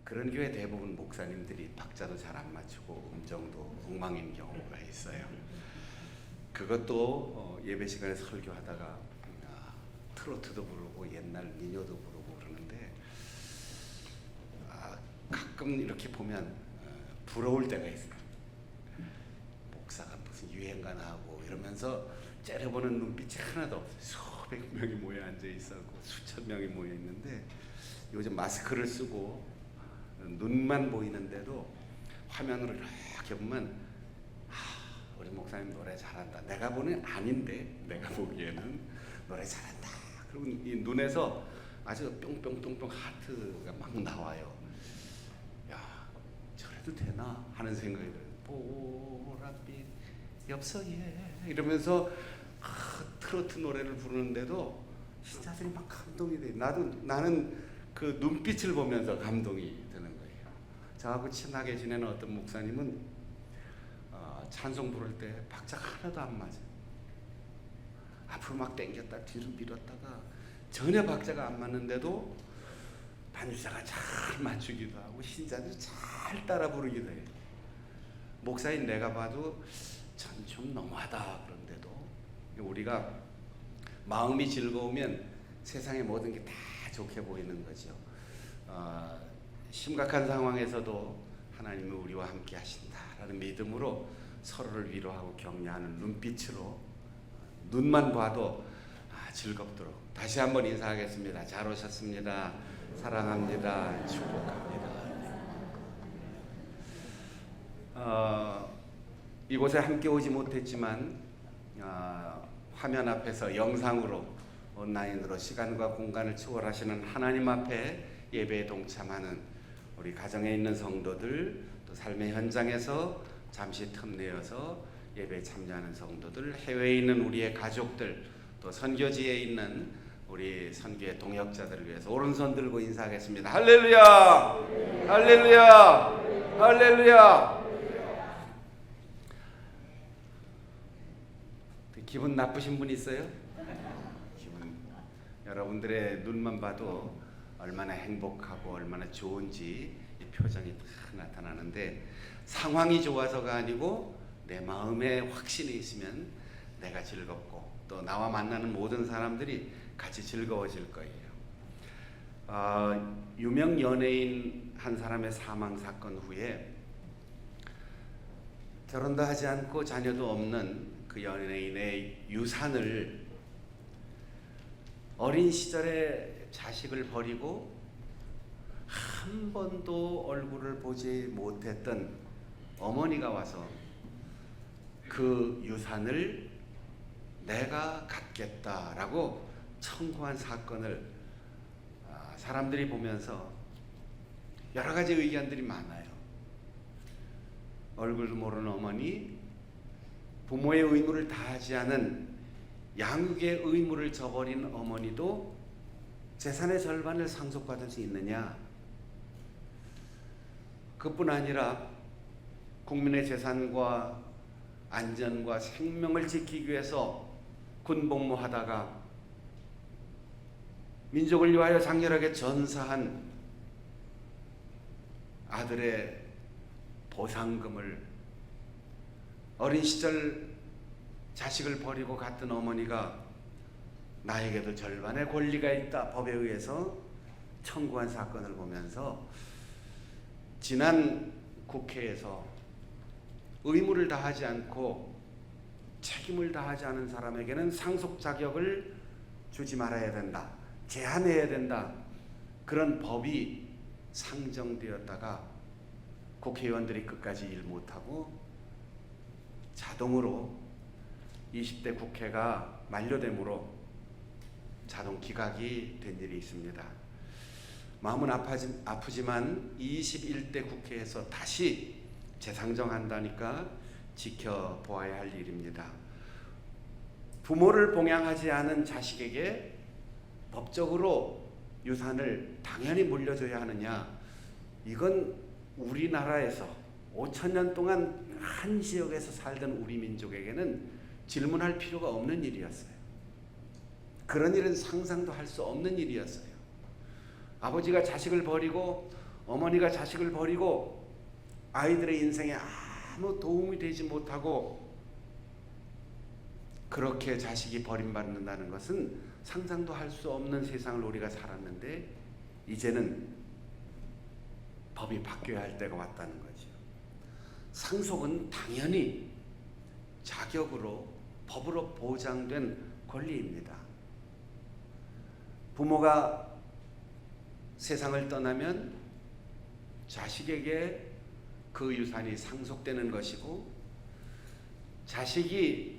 그런 교회 대부분 목사님들이 박자도 잘 안 맞추고 음정도 엉망인 경우가 있어요. 그것도 예배 시간에 설교하다가 트로트도 부르고 옛날 민요도 부르고 그러는데 가끔 이렇게 보면 부러울 때가 있어요. 목사가 무슨 유행가나 하고 이러면서 째려보는 눈빛이 하나도 없어요. 수백 명이 모여 앉아 있었고 수천 명이 모여 있는데 요즘 마스크를 쓰고 눈만 보이는데도 화면으로 이렇게 보면 우리 목사님 노래 잘한다. 내가 보는 아닌데 내가 보기에는 노래 잘한다. 그리고 이 눈에서 아주 뿅뿅뿅뿅 하트가 막 나와요. 야, 저래도 되나 하는 생각이 들어요. 보랏빛 엽서에 이러면서 트로트 노래를 부르는데도 신자들이 막 감동이 돼. 나는 그 눈빛을 보면서 감동이 드는 거예요. 저하고 친하게 지내는 어떤 목사님은 찬송 부를 때 박자 하나도 안 맞아요. 앞으로 막 당겼다 뒤로 밀었다가 전혀 박자가 안 맞는데도 반주자가 잘 맞추기도 하고 신자들이 잘 따라 부르기도 해요. 목사인 내가 봐도 전 좀 너무하다. 그런데도 우리가 마음이 즐거우면 세상의 모든 게 다 좋게 보이는 거죠. 심각한 상황에서도 하나님은 우리와 함께 하신다라는 믿음으로 서로를 위로하고 격려하는 눈빛으로 눈만 봐도 즐겁도록 다시 한번 인사하겠습니다. 잘 오셨습니다. 사랑합니다. 축복합니다. 이곳에 함께 오지 못했지만 화면 앞에서 영상으로 온라인으로 시간과 공간을 초월하시는 하나님 앞에 예배에 동참하는 우리 가정에 있는 성도들, 또 삶의 현장에서 잠시 틈내어서 예배에 참여하는 성도들, 해외에 있는 우리의 가족들, 또 선교지에 있는 우리 선교의 동역자들을 위해서 오른손 들고 인사하겠습니다. 할렐루야! 할렐루야! 할렐루야! 기분 나쁘신 분 있어요? 여러분들의 눈만 봐도 얼마나 행복하고 얼마나 좋은지 이 표정이 다 나타나는데, 상황이 좋아서가 아니고 내 마음에 확신이 있으면 내가 즐겁고 또 나와 만나는 모든 사람들이 같이 즐거워질 거예요. 유명 연예인 한 사람의 사망 사건 후에 결혼도 하지 않고 자녀도 없는 그 연예인의 유산을 어린 시절에 자식을 버리고 한 번도 얼굴을 보지 못했던 어머니가 와서 그 유산을 내가 갖겠다라고 청구한 사건을 사람들이 보면서 여러 가지 의견들이 많아요. 얼굴도 모르는 어머니, 부모의 의무를 다하지 않은 양육의 의무를 저버린 어머니도 재산의 절반을 상속받을 수 있느냐? 그뿐 아니라 국민의 재산과 안전과 생명을 지키기 위해서 군복무하다가 민족을 위하여 장렬하게 전사한 아들의 보상금을 어린 시절 자식을 버리고 갔던 어머니가 나에게도 절반의 권리가 있다 법에 의해서 청구한 사건을 보면서 지난 국회에서 의무를 다하지 않고 책임을 다하지 않은 사람에게는 상속 자격을 주지 말아야 된다, 제한해야 된다, 그런 법이 상정되었다가 국회의원들이 끝까지 일 못하고 자동으로 20대 국회가 만료되므로 자동 기각이 된 일이 있습니다. 마음은 아프지만 21대 국회에서 다시 재상정한다니까 지켜보아야 할 일입니다. 부모를 봉양하지 않은 자식에게 법적으로 유산을 당연히 물려줘야 하느냐? 이건 우리나라에서 5,000년 동안 한 지역에서 살던 우리 민족에게는 질문할 필요가 없는 일이었어요. 그런 일은 상상도 할 수 없는 일이었어요. 아버지가 자식을 버리고 어머니가 자식을 버리고 아이들의 인생에 아무 도움이 되지 못하고 그렇게 자식이 버림받는다는 것은 상상도 할 수 없는 세상을 우리가 살았는데, 이제는 법이 바뀌어야 할 때가 왔다는 거죠. 상속은 당연히 자격으로 법으로 보장된 권리입니다. 부모가 세상을 떠나면 자식에게 그 유산이 상속되는 것이고, 자식이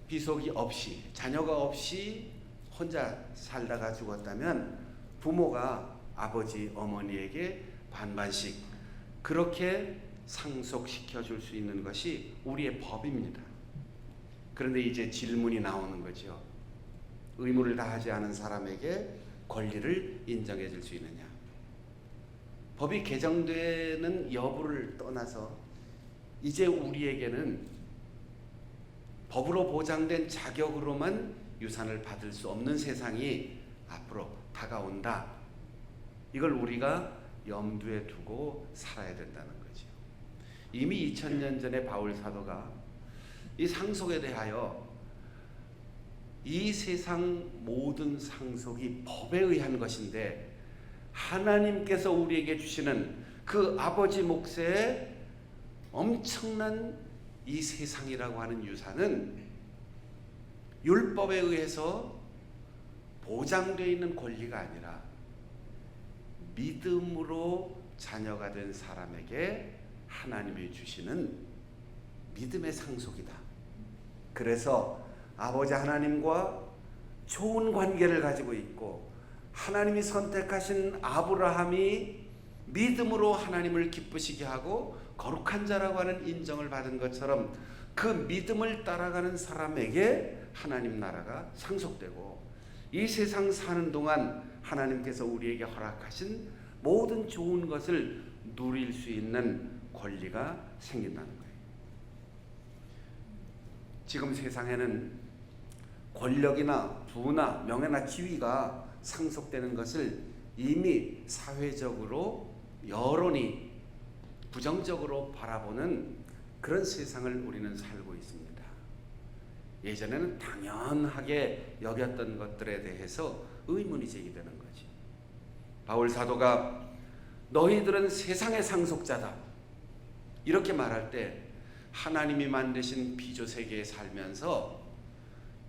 비속이 없이, 자녀가 없이 혼자 살다가 죽었다면 부모가 아버지, 어머니에게 반반씩 그렇게 상속시켜 줄 수 있는 것이 우리의 법입니다. 그런데 이제 질문이 나오는 거죠. 의무를 다하지 않은 사람에게 권리를 인정해 줄 수 있느냐? 법이 개정되는 여부를 떠나서 이제 우리에게는 법으로 보장된 자격으로만 유산을 받을 수 없는 세상이 앞으로 다가온다. 이걸 우리가 염두에 두고 살아야 된다는 거죠. 이미 2000년 전에 바울 사도가 이 상속에 대하여 이 세상 모든 상속이 법에 의한 것인데, 하나님께서 우리에게 주시는 그 아버지 몫의 엄청난 이 세상이라고 하는 유산은 율법에 의해서 보장되어 있는 권리가 아니라 믿음으로 자녀가 된 사람에게 하나님이 주시는 믿음의 상속이다. 그래서 아버지 하나님과 좋은 관계를 가지고 있고, 하나님이 선택하신 아브라함이 믿음으로 하나님을 기쁘시게 하고 거룩한 자라고 하는 인정을 받은 것처럼, 그 믿음을 따라가는 사람에게 하나님 나라가 상속되고, 이 세상 사는 동안 하나님께서 우리에게 허락하신 모든 좋은 것을 누릴 수 있는 권리가 생긴다는 거예요. 지금 세상에는 권력이나 부나 명예나 지위가 상속되는 것을 이미 사회적으로 여론이 부정적으로 바라보는 그런 세상을 우리는 살고 있습니다. 예전에는 당연하게 여겼던 것들에 대해서 의문이 제기되는 거지. 바울 사도가 너희들은 세상의 상속자다 이렇게 말할 때, 하나님이 만드신 피조 세계에 살면서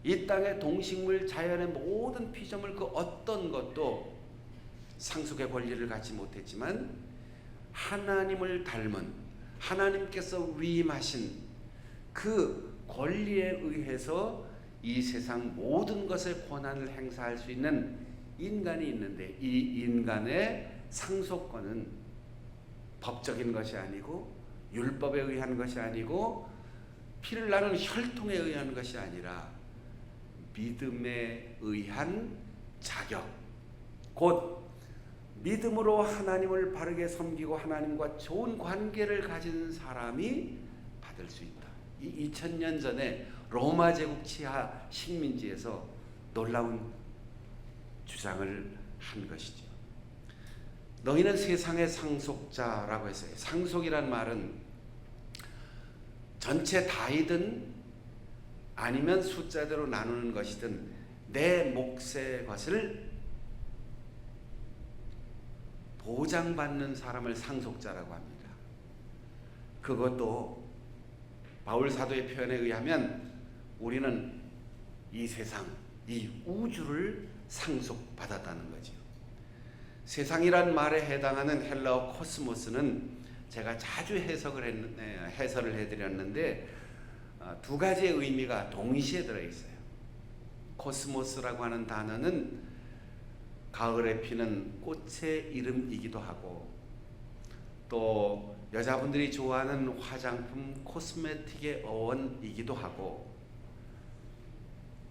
이 땅의 동식물 자연의 모든 피조물 그 어떤 것도 상속의 권리를 갖지 못했지만, 하나님을 닮은 하나님께서 위임하신 그 권리에 의해서 이 세상 모든 것의 권한을 행사할 수 있는 인간이 있는데, 이 인간의 상속권은 법적인 것이 아니고 율법에 의한 것이 아니고 피를 나는 혈통에 의한 것이 아니라 믿음에 의한 자격, 곧 믿음으로 하나님을 바르게 섬기고 하나님과 좋은 관계를 가진 사람이 받을 수 있다. 이 2000년 전에 로마 제국 치하 식민지에서 놀라운 주장을 한 것이죠. 너희는 세상의 상속자라고 했어요. 상속이란 말은 전체 다이든 아니면 숫자대로 나누는 것이든 내 몫의 것을 보장받는 사람을 상속자라고 합니다. 그것도 바울 사도의 표현에 의하면 우리는 이 세상, 이 우주를 상속받았다는 거죠. 세상이란 말에 해당하는 헬라어 코스모스는 제가 자주 해설을 해드렸는데 두 가지의 의미가 동시에 들어있어요. 코스모스라고 하는 단어는 가을에 피는 꽃의 이름이기도 하고, 또 여자분들이 좋아하는 화장품 코스메틱의 어원이기도 하고,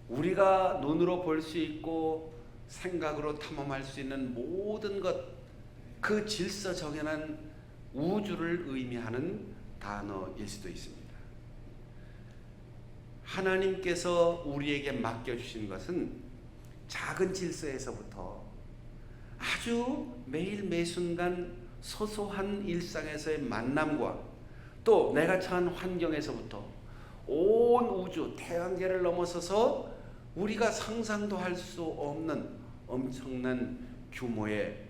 우리가 눈으로 볼 수 있고 생각으로 탐험할 수 있는 모든 것, 그 질서 정연한 우주를 의미하는 단어일 수도 있습니다. 하나님께서 우리에게 맡겨주신 것은 작은 질서에서부터 아주 매일 매순간 소소한 일상에서의 만남과 또 내가 처한 환경에서부터 온 우주 태양계를 넘어서서 우리가 상상도 할 수 없는 엄청난 규모의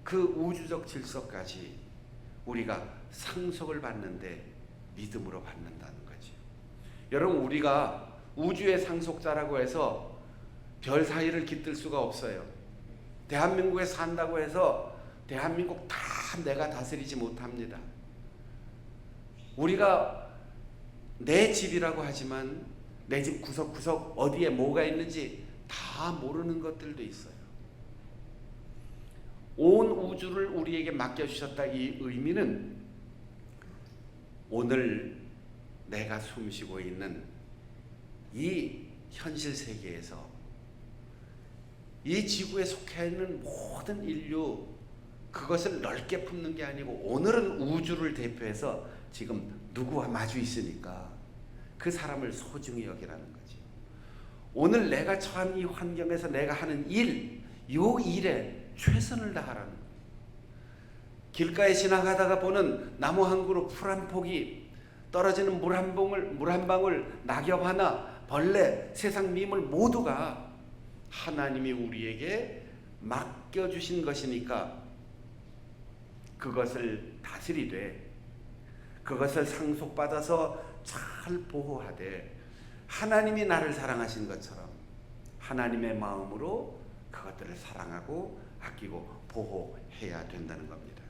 그 우주적 질서까지 우리가 상속을 받는데 믿음으로 받는다는 거지. 여러분, 우리가 우주의 상속자라고 해서 별 사이를 깃들 수가 없어요. 대한민국에 산다고 해서 대한민국 다 내가 다스리지 못합니다. 우리가 내 집이라고 하지만 내 집 구석구석 어디에 뭐가 있는지 다 모르는 것들도 있어요. 온 우주를 우리에게 맡겨주셨다. 이 의미는 오늘 내가 숨쉬고 있는 이 현실 세계에서 이 지구에 속해 있는 모든 인류, 그것을 넓게 품는 게 아니고 오늘은 우주를 대표해서 지금 누구와 마주 있으니까 그 사람을 소중히 여기라는 거지. 오늘 내가 처한 이 환경에서 내가 하는 일, 요 일에 최선을 다하라는 거예요. 길가에 지나가다가 보는 나무 한 그루, 풀 한 포기, 떨어지는 물 한 방울, 낙엽 하나, 벌레, 세상 미물 모두가 하나님이 우리에게 맡겨주신 것이니까 그것을 다스리되 그것을 상속받아서 잘 보호하되 하나님이 나를 사랑하신 것처럼 하나님의 마음으로 그것들을 사랑하고 아끼고 보호해야 된다는 겁니다.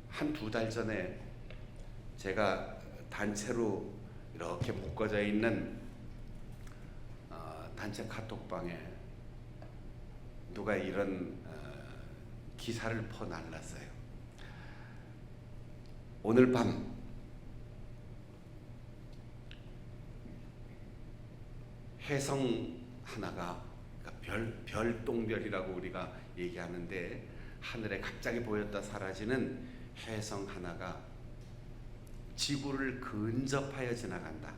한 2달 전에 제가 단체로 이렇게 묶어져 있는 단체 카톡방에 누가 이런 기사를 퍼날랐어요. 오늘 밤 혜성 하나가, 그러니까 별똥별이라고 우리가 얘기하는데 하늘에 갑자기 보였다 사라지는 혜성 하나가 지구를 근접하여 지나간다.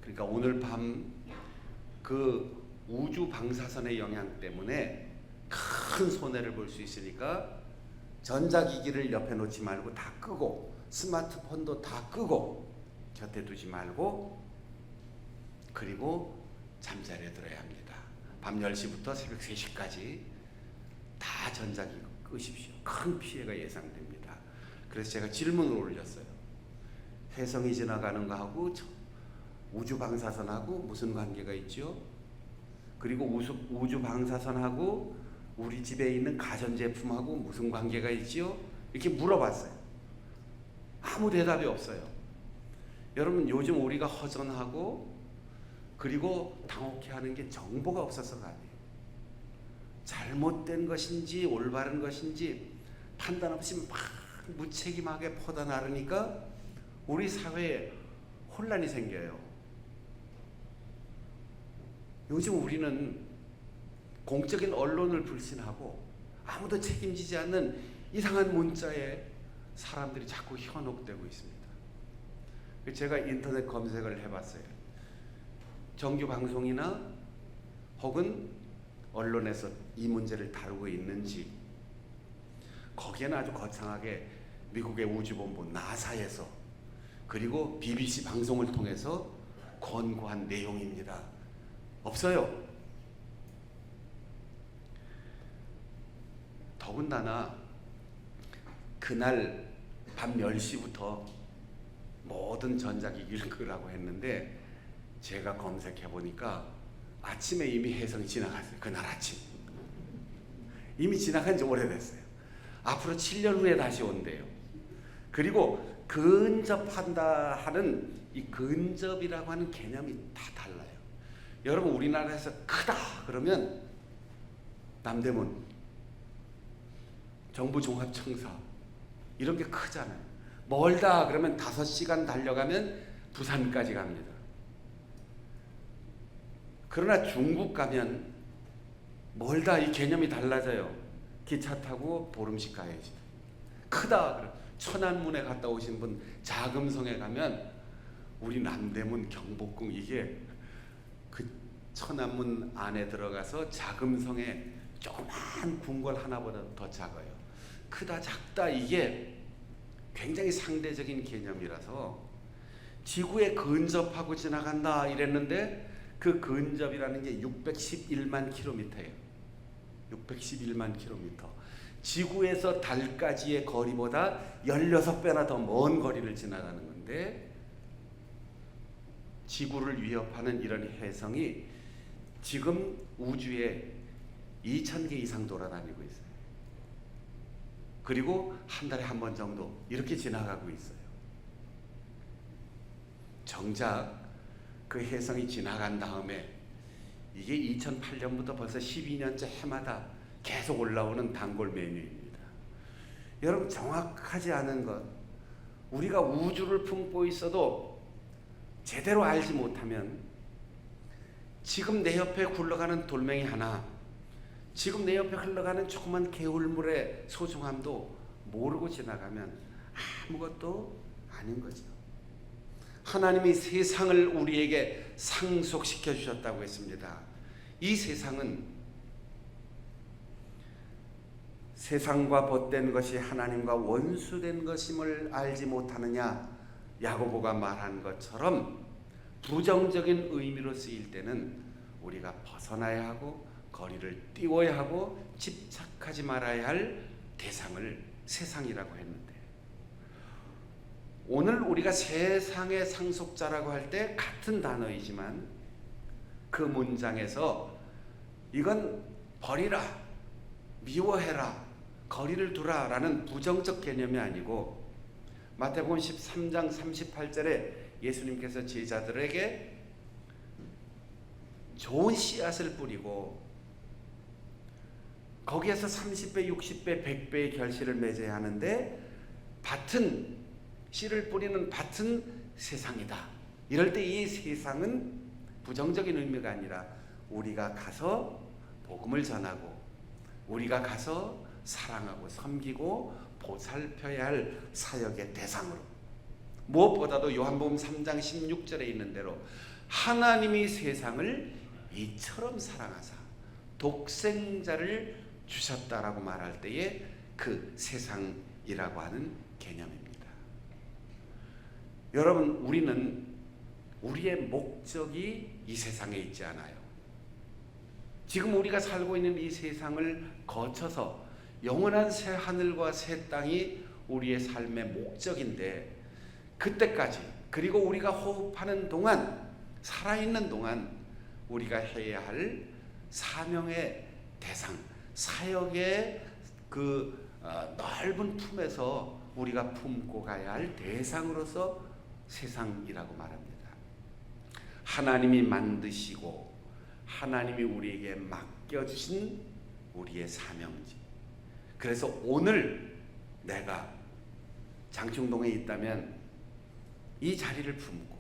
그러니까 오늘 밤 그 우주 방사선의 영향 때문에 큰 손해를 볼 수 있으니까 전자기기를 옆에 놓지 말고 다 끄고 스마트폰도 다 끄고 곁에 두지 말고 그리고 잠자리에 들어야 합니다. 밤 10시부터 새벽 3시까지 다 전자기기 끄십시오. 큰 피해가 예상됩니다. 그래서 제가 질문을 올렸어요. 혜성이 지나가는 거하고 우주 방사선하고 무슨 관계가 있죠? 그리고 우주 방사선하고 우리 집에 있는 가전제품하고 무슨 관계가 있지요? 이렇게 물어봤어요. 아무 대답이 없어요. 여러분, 요즘 우리가 허전하고 그리고 당혹해하는 게 정보가 없어서가 아니에요. 잘못된 것인지 올바른 것인지 판단 없이 막 무책임하게 퍼다 나르니까 우리 사회에 혼란이 생겨요. 요즘 우리는 공적인 언론을 불신하고 아무도 책임지지 않는 이상한 문자에 사람들이 자꾸 현혹되고 있습니다. 제가 인터넷 검색을 해봤어요. 정규 방송이나 혹은 언론에서 이 문제를 다루고 있는지, 거기에는 아주 거창하게 미국의 우주본부 나사에서 그리고 BBC 방송을 통해서 권고한 내용입니다. 없어요. 더군다나 그날 밤 10시부터 모든 전자기기를 끄라고 했는데 제가 검색해 보니까 아침에 이미 혜성이 지나갔어요. 그날 아침 이미 지나간 지 오래됐어요. 앞으로 7년 후에 다시 온대요. 그리고 근접한다 하는 이 근접이라고 하는 개념이 다 달라요. 여러분, 우리나라에서 크다 그러면 남대문, 정부종합청사 이런 게 크잖아요. 멀다 그러면 5시간 달려가면 부산까지 갑니다. 그러나 중국 가면 멀다 이 개념이 달라져요. 기차 타고 보름씩 가야지. 크다 그럼 천안문에 갔다 오신 분 자금성에 가면 우리 남대문, 경복궁 이게 그 천안문 안에 들어가서 자금성에 조그만 궁궐 하나보다 더 작아요. 크다 작다 이게 굉장히 상대적인 개념이라서 지구에 근접하고 지나간다 이랬는데 그 근접이라는 게 611만 킬로미터예요. 611만 킬로미터. 지구에서 달까지의 거리보다 16배나 더 먼 거리를 지나가는 건데 지구를 위협하는 이런 혜성이 지금 우주에 2,000개 이상 돌아다니고 있어요. 그리고 한 달에 한 번 정도 이렇게 지나가고 있어요. 정작 그 혜성이 지나간 다음에 이게 2008년부터 벌써 12년째 해마다 계속 올라오는 단골 메뉴입니다. 여러분 정확하지 않은 것, 우리가 우주를 품고 있어도 제대로 알지 못하면 지금 내 옆에 굴러가는 돌멩이 하나, 지금 내 옆에 흘러가는 조그만 개울물의 소중함도 모르고 지나가면 아무것도 아닌 거죠. 하나님이 세상을 우리에게 상속시켜 주셨다고 했습니다. 이 세상은 세상과 벗된 것이 하나님과 원수된 것임을 알지 못하느냐, 야고보가 말한 것처럼 부정적인 의미로 쓰일 때는 우리가 벗어나야 하고 거리를 띄워야 하고 집착하지 말아야 할 대상을 세상이라고 했는데, 오늘 우리가 세상의 상속자라고 할 때 같은 단어이지만 그 문장에서 이건 버리라, 미워해라, 거리를 두라 라는 부정적 개념이 아니고 마태복음 13장 38절에 예수님께서 제자들에게 좋은 씨앗을 뿌리고 거기에서 30배, 60배, 100배의 결실을 맺어야 하는데 밭은, 씨를 뿌리는 밭은 세상이다. 이럴 때 이 세상은 부정적인 의미가 아니라 우리가 가서 복음을 전하고 우리가 가서 사랑하고 섬기고 보살펴야 할 사역의 대상으로, 무엇보다도 요한복음 3장 16절에 있는 대로 하나님이 세상을 이처럼 사랑하사 독생자를 주셨다라고 말할 때에 그 세상이라고 하는 개념입니다. 여러분, 우리는 우리의 목적이 이 세상에 있지 않아요. 지금 우리가 살고 있는 이 세상을 거쳐서 영원한 새 하늘과 새 땅이 우리의 삶의 목적인데, 그때까지, 그리고 우리가 호흡하는 동안, 살아있는 동안 우리가 해야 할 사명의 대상, 사역의 그 넓은 품에서 우리가 품고 가야 할 대상으로서 세상이라고 말합니다. 하나님이 만드시고 하나님이 우리에게 맡겨주신 우리의 사명지. 그래서 오늘 내가 장충동에 있다면 이 자리를 품고,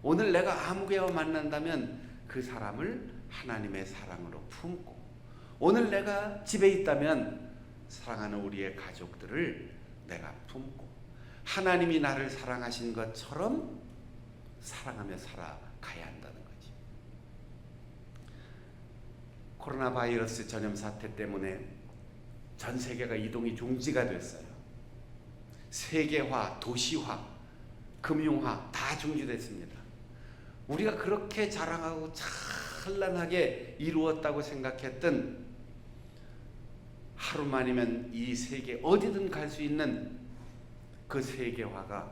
오늘 내가 아무개와 만난다면 그 사람을 하나님의 사랑으로 품고, 오늘 내가 집에 있다면 사랑하는 우리의 가족들을 내가 품고 하나님이 나를 사랑하신 것처럼 사랑하며 살아가야 한다는 거지. 코로나 바이러스 전염 사태 때문에 전 세계가 이동이 중지가 됐어요. 세계화, 도시화, 금융화 다 중지됐습니다. 우리가 그렇게 자랑하고 찬란하게 이루었다고 생각했던, 하루만이면 이 세계 어디든 갈 수 있는 그 세계화가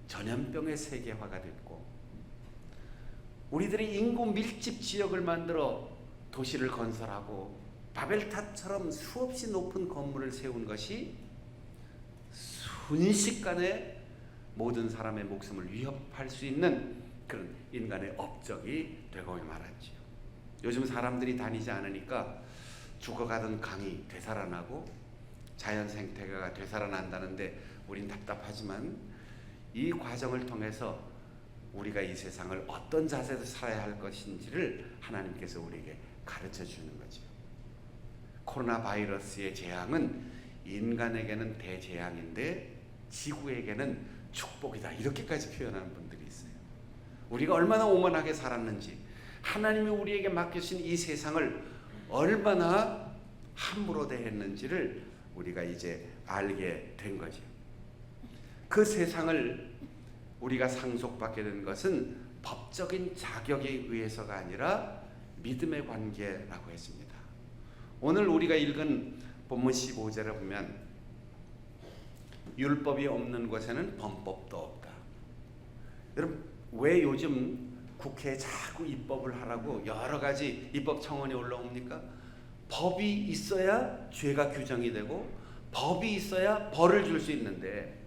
전염병의 세계화가 됐고, 우리들이 인구 밀집 지역을 만들어 도시를 건설하고 바벨탑처럼 수없이 높은 건물을 세운 것이 순식간에 모든 사람의 목숨을 위협할 수 있는 그런 인간의 업적이 되고 말았지요. 요즘 사람들이 다니지 않으니까 죽어가던 강이 되살아나고 자연 생태계가 되살아난다는데 우린 답답하지만, 이 과정을 통해서 우리가 이 세상을 어떤 자세로 살아야 할 것인지를 하나님께서 우리에게 가르쳐 주는 거죠. 코로나 바이러스의 재앙은 인간에게는 대재앙인데 지구에게는 축복이다, 이렇게까지 표현하는 분들이 있어요. 우리가 얼마나 오만하게 살았는지, 하나님이 우리에게 맡기신 이 세상을 얼마나 함부로 대했는지를 우리가 이제 알게 된 거죠. 그 세상을 우리가 상속받게 된 것은 법적인 자격에 의해서가 아니라 믿음의 관계라고 했습니다. 오늘 우리가 읽은 본문 15절에 보면 율법이 없는 곳에는 범법도 없다. 여러분, 왜 요즘 국회에 자꾸 입법을 하라고 여러 가지 입법 청원이 올라옵니까? 법이 있어야 죄가 규정이 되고 법이 있어야 벌을 줄 수 있는데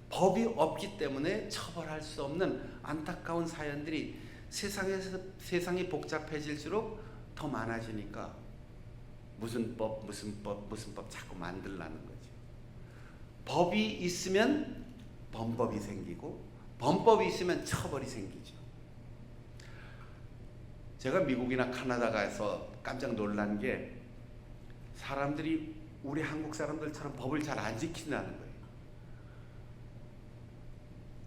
법이 없기 때문에 처벌할 수 없는 안타까운 사연들이 세상이 복잡해질수록 더 많아지니까 무슨 법 자꾸 만들라는 거죠. 법이 있으면 범법이 생기고 범법이 있으면 처벌이 생기죠. 제가 미국이나 카나다 가서 깜짝 놀란 게 사람들이 우리 한국 사람들처럼 법을 잘 안 지킨다는 거예요.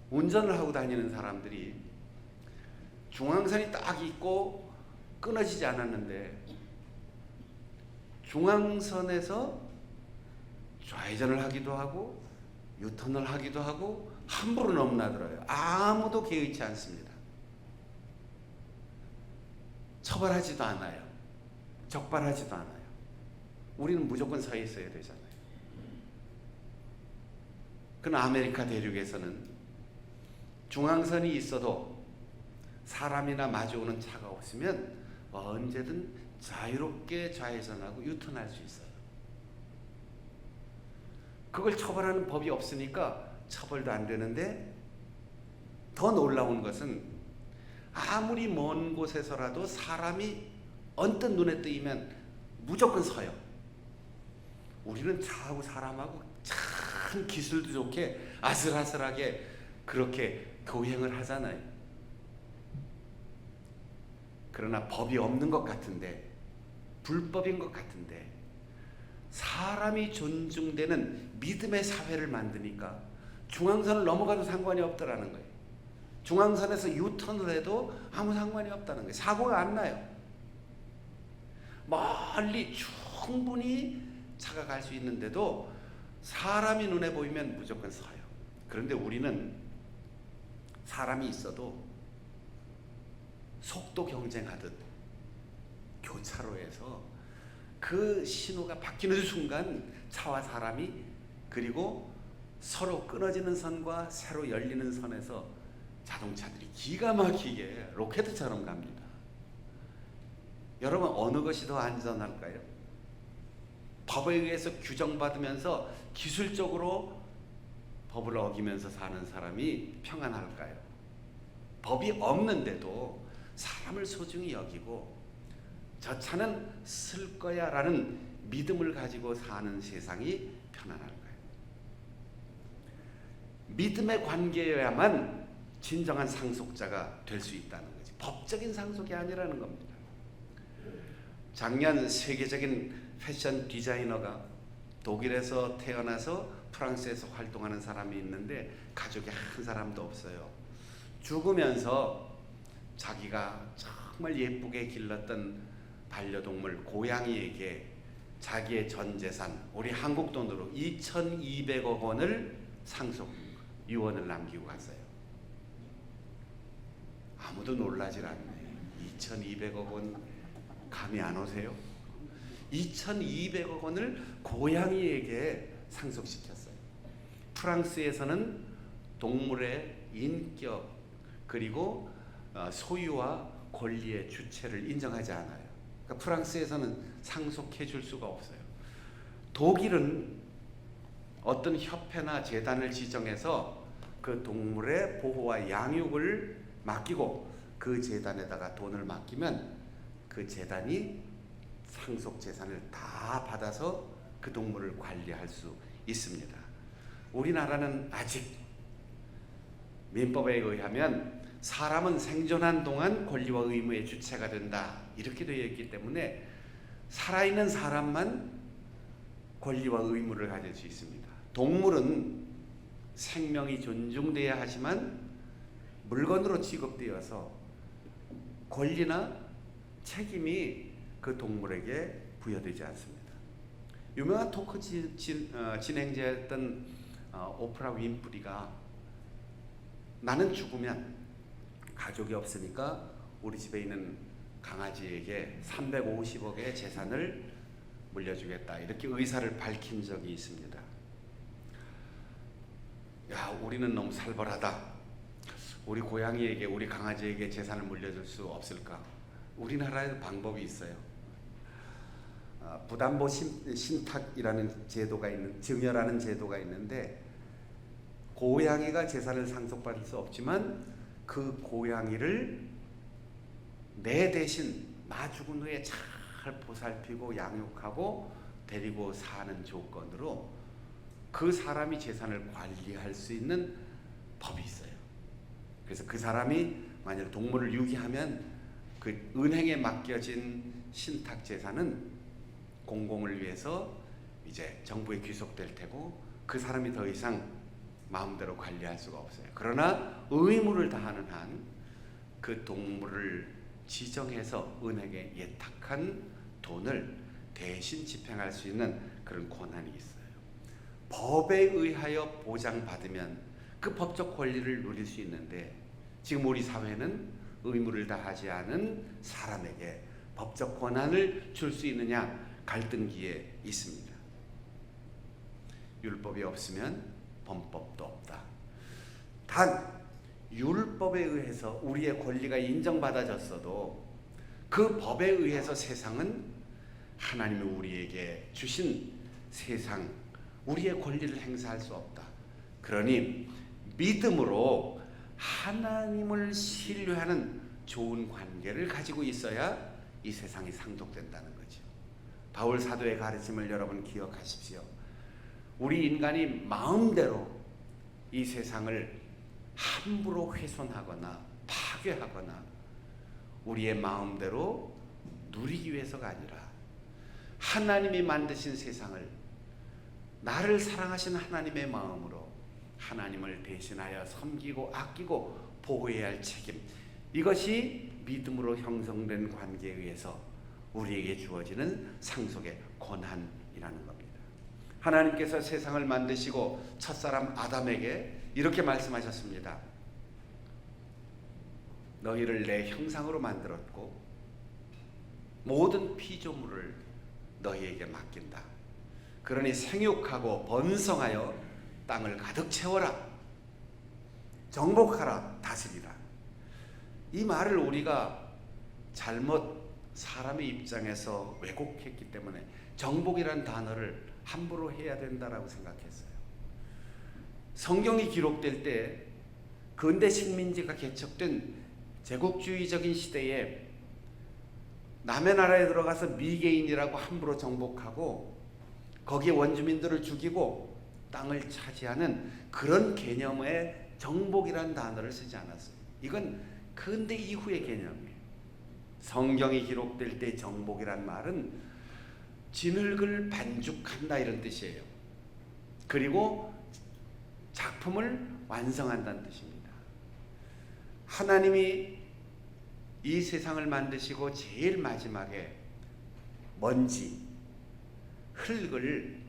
운전을 하고 다니는 사람들이 중앙선이 딱 있고 끊어지지 않았는데 중앙선에서 좌회전을 하기도 하고 유턴을 하기도 하고 함부로 넘나들어요. 아무도 개의치 않습니다. 처벌하지도 않아요. 적발하지도 않아요. 우리는 무조건 서 있어야 되잖아요. 그러나 아메리카 대륙에서는 중앙선이 있어도 사람이나 마주오는 차가 없으면 언제든 자유롭게 좌회전하고 유턴할 수 있어요. 그걸 처벌하는 법이 없으니까 처벌도 안 되는데 더 놀라운 것은 아무리 먼 곳에서라도 사람이 언뜻 눈에 띄면 무조건 서요. 우리는 차하고 사람하고 참 기술도 좋게 아슬아슬하게 그렇게 교행을 하잖아요. 그러나 법이 없는 것 같은데 불법인 것 같은데 사람이 존중되는 믿음의 사회를 만드니까 중앙선을 넘어가도 상관이 없더라는 거예요. 중앙선에서 유턴을 해도 아무 상관이 없다는 거예요. 사고가 안 나요. 멀리 충분히 차가 갈 수 있는데도 사람이 눈에 보이면 무조건 서요. 그런데 우리는 사람이 있어도 속도 경쟁하듯 교차로에서 그 신호가 바뀌는 순간 차와 사람이 그리고 서로 끊어지는 선과 새로 열리는 선에서 자동차들이 기가 막히게 로켓처럼 갑니다. 여러분, 어느 것이 더 안전할까요? 법에 의해서 규정받으면서 기술적으로 법을 어기면서 사는 사람이 평안할까요? 법이 없는데도 사람을 소중히 여기고 저 차는 쓸 거야 라는 믿음을 가지고 사는 세상이 편안할까요? 믿음의 관계여야만 진정한 상속자가 될 수 있다는 거지, 법적인 상속이 아니라는 겁니다. 작년 세계적인 패션 디자이너가 독일에서 태어나서 프랑스에서 활동하는 사람이 있는데 가족이 한 사람도 없어요. 죽으면서 자기가 정말 예쁘게 길렀던 반려동물 고양이에게 자기의 전 재산, 우리 한국 돈으로 2,200억 원을 상속 유언을 남기고 갔어요. 아무도 놀라질 않네. 2,200억 원 감이 안 오세요? 2,200억 원을 고양이에게 상속시켰어요. 프랑스에서는 동물의 인격 그리고 소유와 권리의 주체를 인정하지 않아요. 그러니까 프랑스에서는 상속해 줄 수가 없어요. 독일은 어떤 협회나 재단을 지정해서 그 동물의 보호와 양육을 맡기고 그 재단에다가 돈을 맡기면 그 재단이 상속 재산을 다 받아서 그 동물을 관리할 수 있습니다. 우리나라는 아직 민법에 의하면 사람은 생존한 동안 권리와 의무의 주체가 된다 이렇게 되어 있기 때문에 살아있는 사람만 권리와 의무를 가질 수 있습니다. 동물은 생명이 존중돼야 하지만 물건으로 취급되어서 권리나 책임이 그 동물에게 부여되지 않습니다. 유명한 토크 진행자였던 오프라 윈프리가 나는 죽으면 가족이 없으니까 우리 집에 있는 강아지에게 350억의 재산을 물려주겠다 이렇게 의사를 밝힌 적이 있습니다. 야, 우리는 너무 살벌하다. 우리 고양이에게, 우리 강아지에게 재산을 물려줄 수 없을까? 우리나라에도 방법이 있어요. 부담보 신탁이라는 제도가 증여라는 제도가 있는데, 고양이가 재산을 상속받을 수 없지만 그 고양이를 내 대신 나 죽은 후에 잘 보살피고 양육하고 데리고 사는 조건으로 그 사람이 재산을 관리할 수 있는 법이 있어요. 그래서 그 사람이 만약 동물을 유기하면 그 은행에 맡겨진 신탁 재산은 공공을 위해서 이제 정부에 귀속될 테고 그 사람이 더 이상 마음대로 관리할 수가 없어요. 그러나 의무를 다하는 한 그 동물을 지정해서 은행에 예탁한 돈을 대신 집행할 수 있는 그런 권한이 있어요. 법에 의하여 보장받으면 그 법적 권리를 누릴 수 있는데, 지금 우리 사회는 의무를 다하지 않은 사람에게 법적 권한을 줄 수 있느냐 갈등기에 있습니다. 율법이 없으면 범법도 없다. 단 율법에 의해서 우리의 권리가 인정받아졌어도 그 법에 의해서 세상은 하나님이 우리에게 주신 세상, 우리의 권리를 행사할 수 없다. 그러니 믿음으로 하나님을 신뢰하는 좋은 관계를 가지고 있어야 이 세상이 상속된다는 거죠. 바울 사도의 가르침을 여러분 기억하십시오. 우리 인간이 마음대로 이 세상을 함부로 훼손하거나 파괴하거나 우리의 마음대로 누리기 위해서가 아니라 하나님이 만드신 세상을 나를 사랑하신 하나님의 마음으로 하나님을 대신하여 섬기고 아끼고 보호해야 할 책임, 이것이 믿음으로 형성된 관계에 의해서 우리에게 주어지는 상속의 권한이라는 겁니다. 하나님께서 세상을 만드시고 첫사람 아담에게 이렇게 말씀하셨습니다. 너희를 내 형상으로 만들었고 모든 피조물을 너희에게 맡긴다. 그러니 생육하고 번성하여 땅을 가득 채워라. 정복하라. 다스리라. 이 말을 우리가 잘못 사람의 입장에서 왜곡했기 때문에 정복이라는 단어를 함부로 해야 된다라고 생각했어요. 성경이 기록될 때 근대 식민지가 개척된 제국주의적인 시대에 남의 나라에 들어가서 미개인이라고 함부로 정복하고 거기에 원주민들을 죽이고 땅을 차지하는 그런 개념의 정복이라는 단어를 쓰지 않았어요. 이건 근대 이후의 개념이에요. 성경이 기록될 때 정복이란 말은 진흙을 반죽한다 이런 뜻이에요. 그리고 작품을 완성한다는 뜻입니다. 하나님이 이 세상을 만드시고 제일 마지막에 먼지, 흙을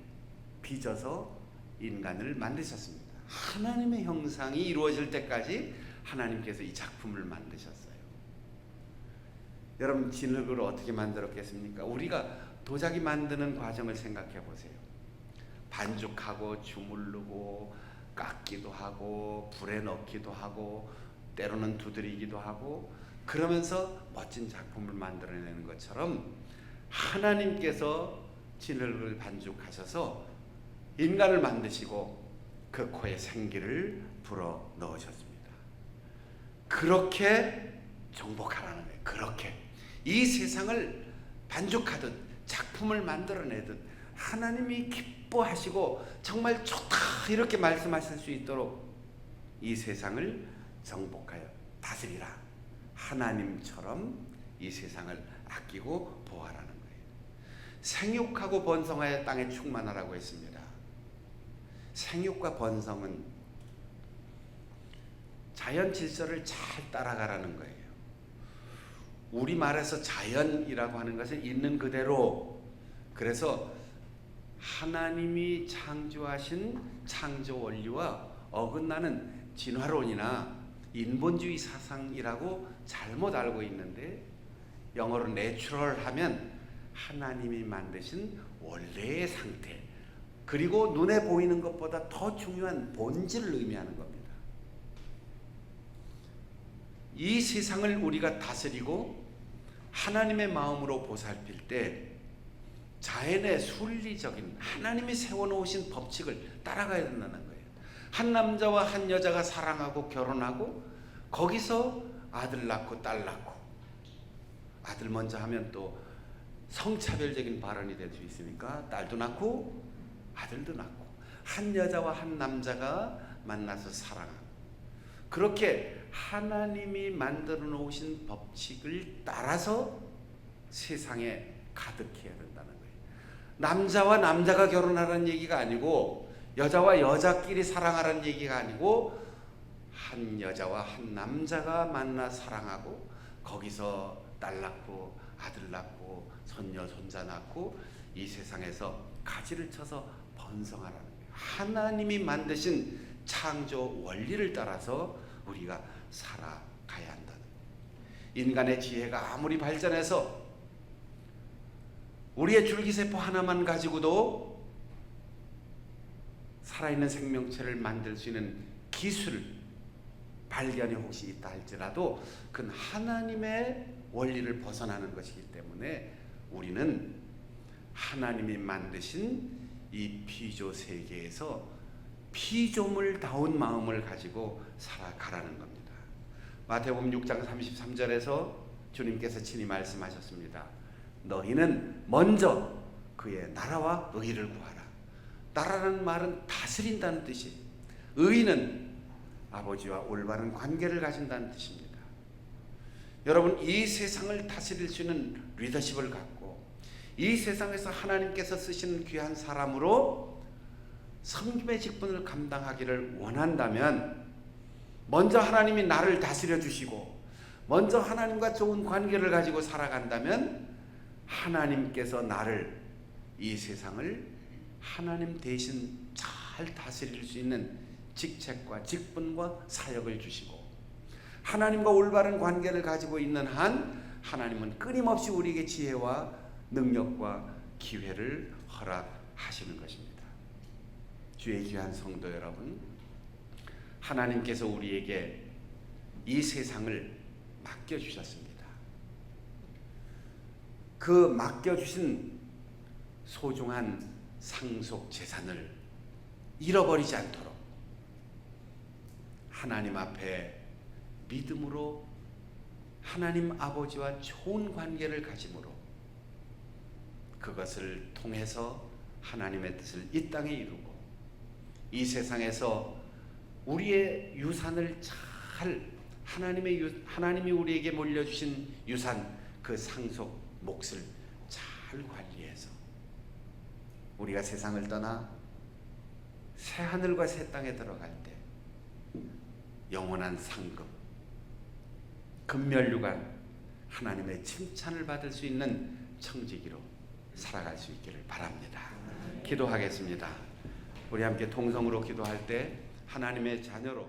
빚어서 인간을 만드셨습니다. 하나님의 형상이 이루어질 때까지 하나님께서 이 작품을 만드셨어요. 여러분, 진흙을 어떻게 만들었겠습니까? 우리가 도자기 만드는 과정을 생각해 보세요. 반죽하고 주물르고 깎기도 하고 불에 넣기도 하고 때로는 두드리기도 하고 그러면서 멋진 작품을 만들어내는 것처럼 하나님께서 진흙을 반죽하셔서 인간을 만드시고 그 코에 생기를 불어 넣으셨습니다. 그렇게 정복하라는 거예요. 그렇게 이 세상을 반죽하듯 작품을 만들어내듯 하나님이 기뻐하시고 정말 좋다 이렇게 말씀하실 수 있도록 이 세상을 정복하여 다스리라. 하나님처럼 이 세상을 아끼고 보호하라는 거예요. 생육하고 번성하여 땅에 충만하라고 했습니다. 생육과 번성은 자연 질서를 잘 따라가라는 거예요. 우리말에서 자연이라고 하는 것은 있는 그대로, 그래서 하나님이 창조하신 창조 원리와 어긋나는 진화론이나 인본주의 사상이라고 잘못 알고 있는데, 영어로 내추럴 하면 하나님이 만드신 원래의 상태, 그리고 눈에 보이는 것보다 더 중요한 본질을 의미하는 겁니다. 이 세상을 우리가 다스리고 하나님의 마음으로 보살필 때 자연의 순리적인 하나님이 세워놓으신 법칙을 따라가야 된다는 거예요. 한 남자와 한 여자가 사랑하고 결혼하고 거기서 아들 낳고 딸 낳고, 아들 먼저 하면 또 성차별적인 발언이 될 수 있으니까 딸도 낳고 아들도 낳고, 한 여자와 한 남자가 만나서 사랑하고, 그렇게 하나님이 만들어 놓으신 법칙을 따라서 세상에 가득해야 된다는 거예요. 남자와 남자가 결혼하라는 얘기가 아니고, 여자와 여자끼리 사랑하라는 얘기가 아니고, 한 여자와 한 남자가 만나 사랑하고 거기서 딸 낳고 아들 낳고 손녀 손자 낳고 이 세상에서 가지를 쳐서 번성하라는 거예요. 하나님이 만드신 창조 원리를 따라서 우리가 살아가야 한다는 거예요. 인간의 지혜가 아무리 발전해서 우리의 줄기세포 하나만 가지고도 살아있는 생명체를 만들 수 있는 기술 발견이 혹시 있다 할지라도 그건 하나님의 원리를 벗어나는 것이기 때문에 우리는 하나님이 만드신 이 피조 세계에서 피조물다운 마음을 가지고 살아가라는 겁니다. 마태복음 6장 33절에서 주님께서 친히 말씀하셨습니다. 너희는 먼저 그의 나라와 의를 구하라. 나라는 말은 다스린다는 뜻이, 의는 아버지와 올바른 관계를 가진다는 뜻입니다. 여러분, 이 세상을 다스릴 수 있는 리더십을 갖고 이 세상에서 하나님께서 쓰시는 귀한 사람으로 섬김의 직분을 감당하기를 원한다면, 먼저 하나님이 나를 다스려 주시고 먼저 하나님과 좋은 관계를 가지고 살아간다면 하나님께서 나를, 이 세상을 하나님 대신 잘 다스릴 수 있는 직책과 직분과 사역을 주시고, 하나님과 올바른 관계를 가지고 있는 한 하나님은 끊임없이 우리에게 지혜와 능력과 기회를 허락하시는 것입니다. 주의 귀한 성도 여러분, 하나님께서 우리에게 이 세상을 맡겨주셨습니다. 그 맡겨주신 소중한 상속 재산을 잃어버리지 않도록 하나님 앞에 믿음으로 하나님 아버지와 좋은 관계를 가짐으로 그것을 통해서 하나님의 뜻을 이 땅에 이루고 이 세상에서 우리의 유산을 잘, 하나님이 우리에게 물려주신 유산, 그 상속 몫을 잘 관리해서 우리가 세상을 떠나 새 하늘과 새 땅에 들어갈 때 영원한 상급, 금멸류관, 하나님의 칭찬을 받을 수 있는 청지기로 살아갈 수 있기를 바랍니다. 기도하겠습니다. 우리 함께 통성으로 기도할 때 하나님의 자녀로